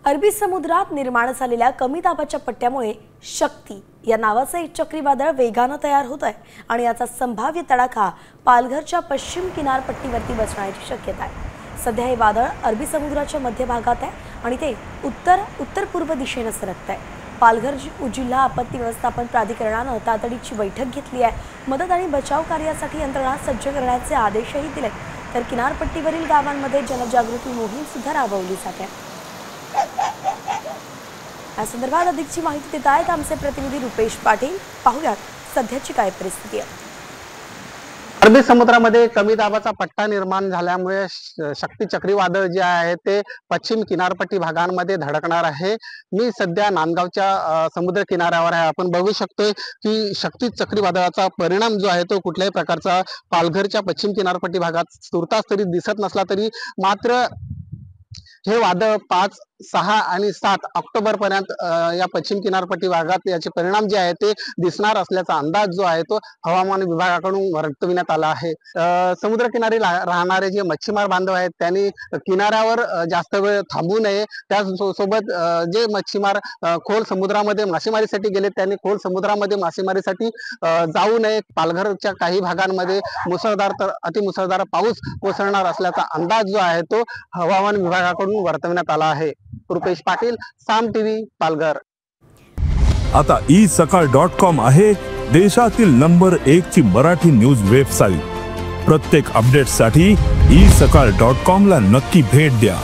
अरबी समुद्रात निर्माण झालेल्या कमी दाबाच्या पट्ट्यामुळे शक्ती या नावाचे एक चक्रीवादळ वेगाने तयार होत आहे आणि याचा संभाव्य तडाखा पालघरच्या पश्चिम किनारपट्टीवरती बसण्याची शक्यता आहे। सध्या हे वादळ अरबी समुद्राच्या मध्य भागात आहे आणि ते उत्तर पूर्व दिशेने सरकत आहे। पालघर जिल्हा आपत्ती व्यवस्थापन प्राधिकरणाने तातडीची बैठक घेतली आहे। मदत आणि बचाव कार्यासाठी यंत्रणा सज्ज करण्याचे आदेशही दिले, तर किनारपट्टीवरील गावांमध्ये जनजागृती मोहीम सुद्धा राबवली जाते। या संदर्भात अधिकची माहिती देत आहेत आमचे प्रतिनिधी रुपेश पाटील। पाहूयात सध्याची काय परिस्थिती आहे। अरबी समुद्रामध्ये कमी दाबाचा पट्टा निर्माण झाल्यामुळे शक्ती चक्रीवादळ जे आहे ते पश्चिम किनारपट्टी भागांमध्ये धडकणार आहे। मी सध्या नांदगावच्या समुद्र किनाऱ्यावर आहे। आपण बघू शकतोय की शक्ती चक्रीवादळाचा परिणाम जो आहे तो कुठल्याही प्रकारचा पालघरच्या पश्चिम किनारपट्टी भागात तुर्तास तरी दिसत नसला तरी मात्र हे वादळ 5, 6 आणि 7 ऑक्टोबर पर्यंत या पश्चिम किनारपट्टी भागात याचे परिणाम जे आहे ते दिसणार असल्याचा अंदाज जो आहे तो हवामान विभागाकडून वर्तविण्यात आला आहे। समुद्र किनारी राहणारे जे मच्छीमार बांधव आहेत त्यांनी किनाऱ्यावर जास्त वेळ थांबू नये। त्यासोबत जे मच्छीमार खोल समुद्रामध्ये मासेमारीसाठी गेले त्यांनी खोल समुद्रामध्ये मासेमारीसाठी जाऊ नये। पालघरच्या काही भागांमध्ये मुसळधार तर अतिमुसळधार पाऊस कोसळणार असल्याचा अंदाज जो आहे तो हवामान विभागाकडून वर्तवण्यात आला आहे। रुपेश पाटील, साम टीव्ही, पालघर। आता isakal.com आहे देशातील नंबर 1 ची मराठी न्यूज वेबसाईट। प्रत्येक अपडेटसाठी isakal.com ला नक्की भेट द्या।